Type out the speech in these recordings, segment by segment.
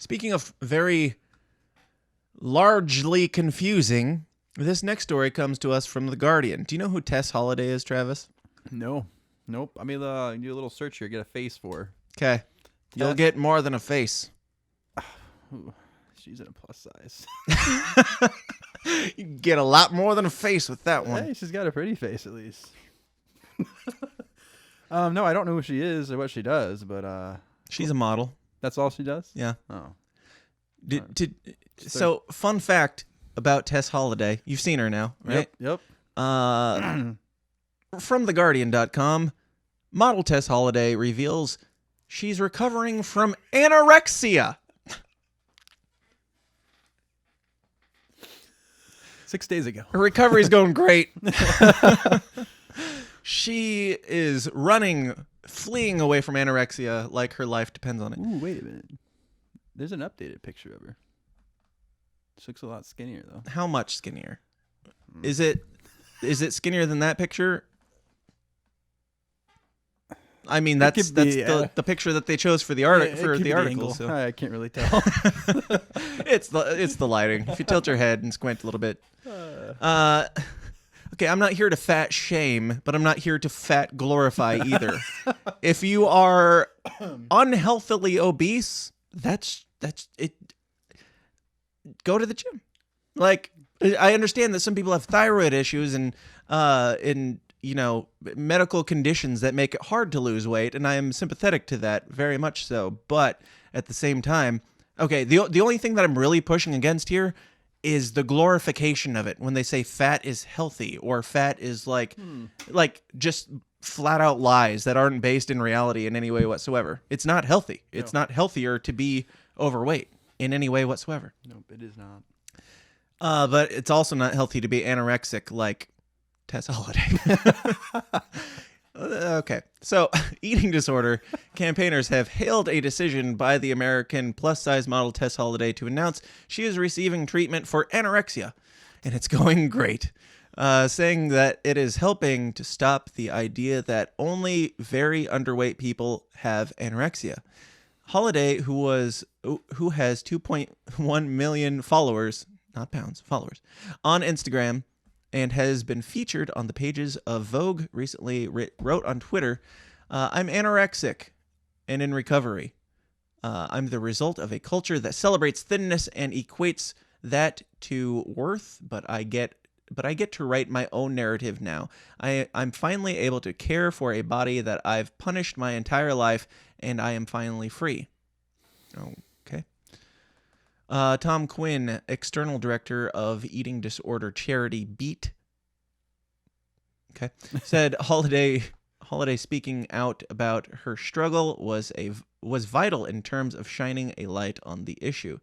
Speaking of very largely confusing, this next story comes to us from The Guardian. Do you know who Tess Holliday is, Travis? No. Nope. I mean, do a little search here. Get a face for her. Okay. You'll Yes. get more than a face. Ooh, she's in a plus size. You get a lot more than a face with that one. Hey, she's got a pretty face at least. No, I don't know who she is or what she does, but She's a model. that's all she does? Yeah. Oh. So, fun fact about Tess Holliday. You've seen her now, right? Yep. From TheGuardian.com, model Tess Holliday reveals she's recovering from anorexia. 6 days ago. Her recovery's going great. She is fleeing away from anorexia like her life depends on it. Ooh, wait a minute. There's an updated picture of her. She looks a lot skinnier though. How much skinnier? Is it skinnier than that picture? I mean, that's the picture that they chose for the article. So. I can't really tell. It's the lighting. If you tilt your head and squint a little bit. Okay, I'm not here to fat shame, but I'm not here to fat glorify either. If you are unhealthily obese, that's it. Go to the gym. Like, I understand that some people have thyroid issues and medical conditions that make it hard to lose weight, and I am sympathetic to that very much so. But at the same time, okay, the only thing that I'm really pushing against here is the glorification of it when they say fat is healthy or fat is like just flat out lies that aren't based in reality in any way whatsoever. It's not healthy. No. It's not healthier to be overweight in any way whatsoever. Nope, it is not. But it's also not healthy to be anorexic like Tess Holliday. Okay, so eating disorder campaigners have hailed a decision by the American plus-size model Tess Holliday to announce she is receiving treatment for anorexia, and it's going great, saying that it is helping to stop the idea that only very underweight people have anorexia. Holliday, who has 2.1 million followers, not pounds, followers, on Instagram, and has been featured on the pages of Vogue, recently wrote on Twitter, I'm anorexic and in recovery. I'm the result of a culture that celebrates thinness and equates that to worth, but I get to write my own narrative now. I'm finally able to care for a body that I've punished my entire life, and I am finally free. Okay. Tom Quinn, external director of eating disorder charity Beat, said Holliday speaking out about her struggle was vital in terms of shining a light on the issue.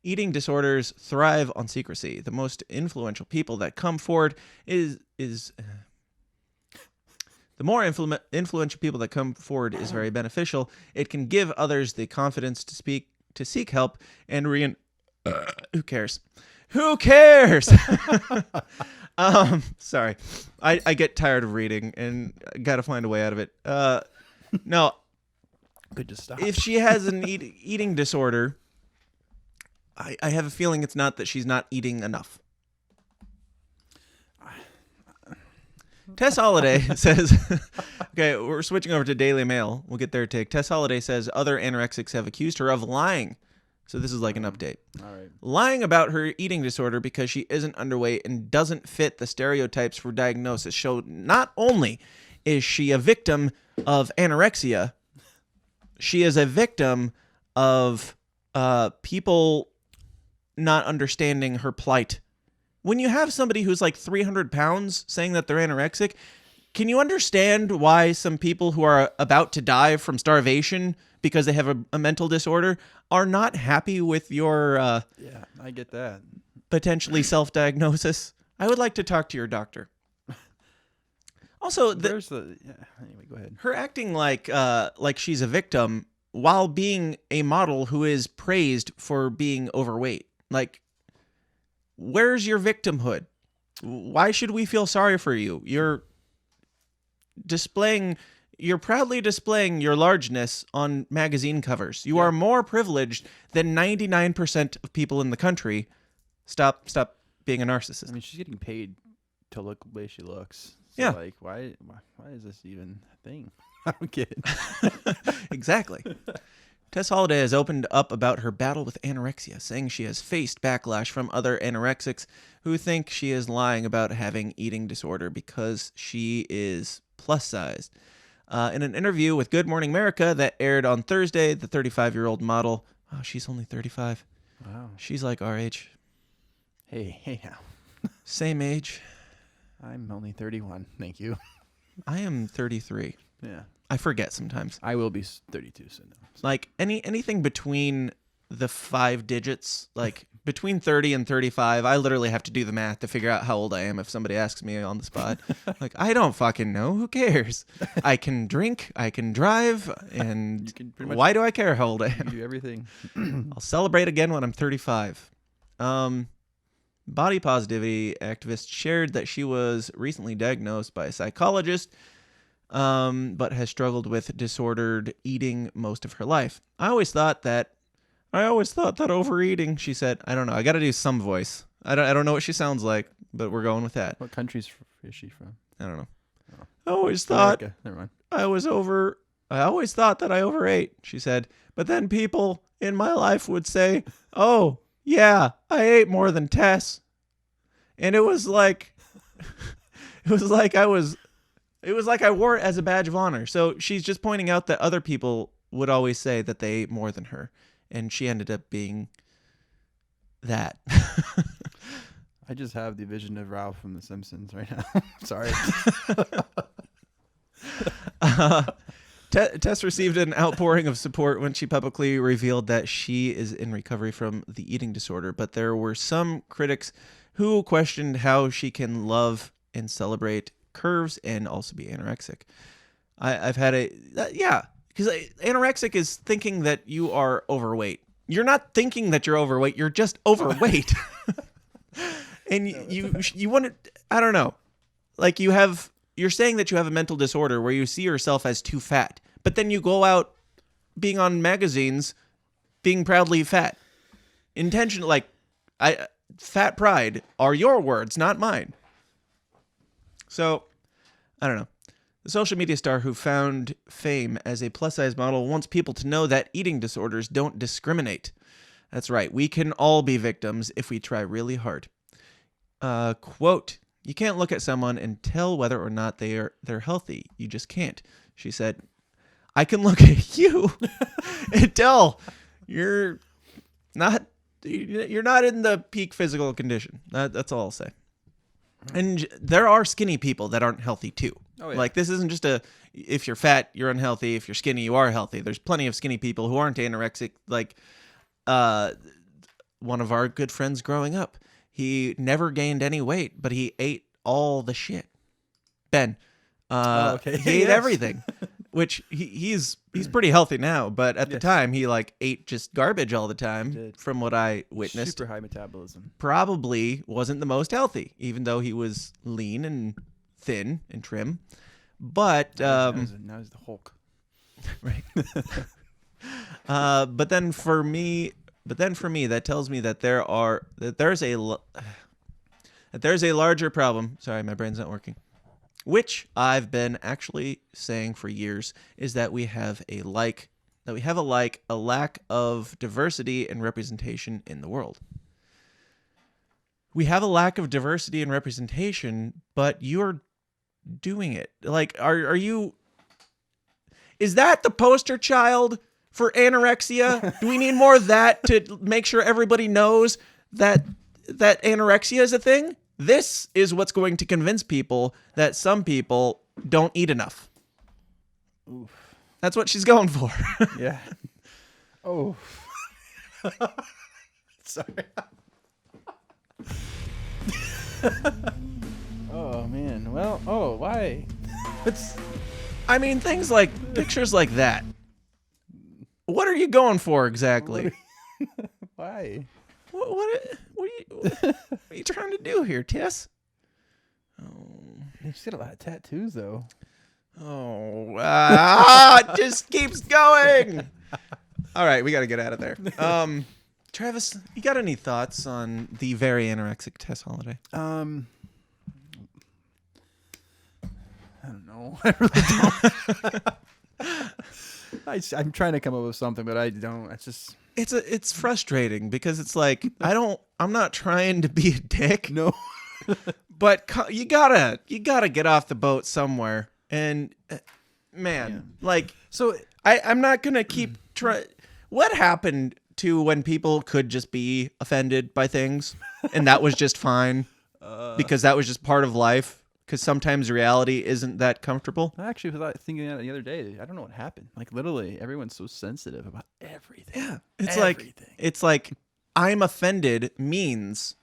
Eating disorders thrive on secrecy. The most influential people that come forward the more influential people that come forward is very beneficial. It can give others the confidence to seek help and who cares? Who cares? Sorry. I get tired of reading and got to find a way out of it. No. Could just stop. If she has an eating disorder, I have a feeling it's not that she's not eating enough. Tess Holliday says, okay, we're switching over to Daily Mail. We'll get their take. Tess Holliday says other anorexics have accused her of lying. So this is like an update. All right. Lying about her eating disorder because she isn't underweight and doesn't fit the stereotypes for diagnosis. So not only is she a victim of anorexia, she is a victim of people not understanding her plight. When you have somebody who's like 300 pounds saying that they're anorexic, can you understand why some people who are about to die from starvation because they have a mental disorder are not happy with your yeah, I get that. Potentially self-diagnosis? I would like to talk to your doctor. Also, anyway, go ahead. Her acting like she's a victim while being a model who is praised for being overweight. Like, where's your victimhood? Why should we feel sorry for you? You're displaying You're proudly displaying your largeness on magazine covers. You are more privileged than 99% of people in the country. Stop being a narcissist. I mean, she's getting paid to look the way she looks. So, Yeah. like, why is this even a thing? I don't get it. Exactly. Tess Holliday has opened up about her battle with anorexia, saying she has faced backlash from other anorexics who think she is lying about having eating disorder because she is plus-sized. In an interview with Good Morning America that aired on Thursday, the 35-year-old model, oh, she's only 35. Wow. She's like our age. Hey now. Same age. I'm only 31. Thank you. I am 33. Yeah. I forget sometimes. I will be 32 soon. Like anything between the 5 digits, like between 30 and 35, I literally have to do the math to figure out how old I am if somebody asks me on the spot. Like, I don't fucking know. Who cares? I can drink, I can drive, and You can pretty much why do I care how old I am? do everything. I'll celebrate again when I'm 35. Body positivity activist shared that she was recently diagnosed by a psychologist, but has struggled with disordered eating most of her life. I always thought that overeating, she said. I don't know. I got to do some voice. I don't know what she sounds like, but we're going with that. What countries is she from? I don't know. Oh. I always thought America. Never mind. I always thought that I overate, she said. But then people in my life would say, "Oh, yeah, I ate more than Tess." And it was like I wore it as a badge of honor. So she's just pointing out that other people would always say that they ate more than her, and she ended up being that. I just have the vision of Ralph from The Simpsons right now. Sorry. Tess received an outpouring of support when she publicly revealed that she is in recovery from the eating disorder, but there were some critics who questioned how she can love and celebrate curves and also be anorexic. I've had because anorexic is thinking that you are overweight. You're not thinking that you're overweight. You're just overweight. And you want to, I don't know, like you're saying that you have a mental disorder where you see yourself as too fat, but then you go out being on magazines, being proudly fat. Intentional, like, fat pride are your words, not mine. So, I don't know. The social media star who found fame as a plus-size model wants people to know that eating disorders don't discriminate. That's right. We can all be victims if we try really hard. Quote, "You can't look at someone and tell whether or not they're healthy. You just can't," she said. "I can look at you and tell you're not in the peak physical condition." That's all I'll say. And there are skinny people that aren't healthy too. Oh, yeah. Like, this isn't just if you're fat, you're unhealthy. If you're skinny, you are healthy. There's plenty of skinny people who aren't anorexic. Like, one of our good friends growing up, he never gained any weight, but he ate all the shit. Ben. Okay. He ate Yes. everything. Which he's pretty healthy now, but at the time he ate just garbage all the time. Did. From what I witnessed. Super high metabolism. Probably wasn't the most healthy, even though he was lean and thin and trim. But Now he's the Hulk. right. But then for me, that tells me that there's a larger problem. Sorry, my brain's not working. Which I've been actually saying for years, is that we have a lack of diversity and representation in the world. We have a lack of diversity and representation, but you're doing it. Like, are you? Is that the poster child for anorexia? Do we need more of that to make sure everybody knows that anorexia is a thing? This is what's going to convince people that some people don't eat enough. Oof. That's what she's going for. Yeah. Oh. Sorry. Oh man. Well. Oh, why? I mean, things like pictures like that. What are you going for exactly? Why? What are you trying to do here, Tess? Oh. She's got a lot of tattoos though. Oh, it just keeps going. All right, we got to get out of there. Travis, you got any thoughts on the very anorexic Tess Holliday? I don't know. I really don't. I'm trying to come up with something, but I don't. It's just It's frustrating because it's like I'm not trying to be a dick. no. But you gotta get off the boat somewhere. And man, like, So I'm not gonna keep trying. What happened to when people could just be offended by things, and that was just fine because that was just part of life? Because sometimes reality isn't that comfortable. I actually was thinking that the other day. I don't know what happened. Like literally, everyone's so sensitive about everything. Yeah, it's Everything. like I'm offended means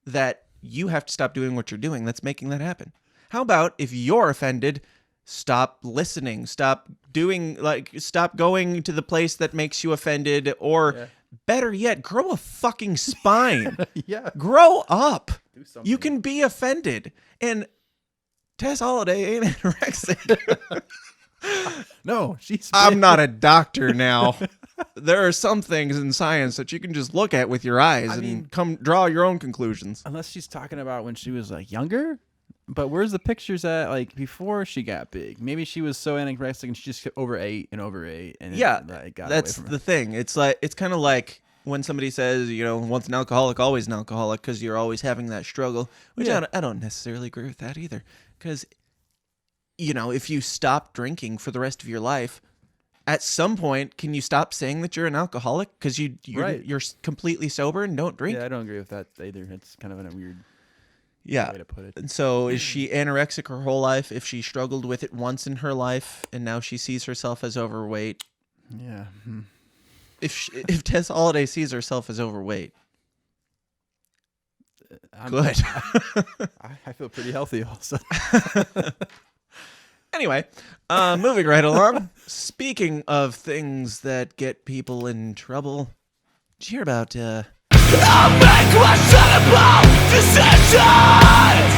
that you have to stop doing what you're doing. That's making that happen. How about if you're offended, stop listening, stop going to the place that makes you offended, or better yet, grow a fucking spine. Yeah. Grow up. Do something. You can be offended. And Tess Holliday ain't anorexic. No, she's. I'm not a doctor now. There are some things in science that you can just look at with your eyes and come draw your own conclusions. Unless she's talking about when she was like younger. But where's the pictures at like before she got big? Maybe she was so anorexic and she just overate and Yeah, it got that's away from the her. thing. It's kind of like when somebody says, once an alcoholic, always an alcoholic, because you're always having that struggle, which Yeah. I don't necessarily agree with that either. Because, if you stop drinking for the rest of your life, at some point, can you stop saying that you're an alcoholic because you're completely sober and don't drink? Yeah, I don't agree with that either. It's kind of a weird Yeah. way to put it. And so is she anorexic her whole life if she struggled with it once in her life and now she sees herself as overweight? Yeah. If Tess Holliday sees herself as overweight, good. I feel pretty healthy also. Anyway, moving right along. Speaking of things that get people in trouble, did you hear about Make questionable decisions.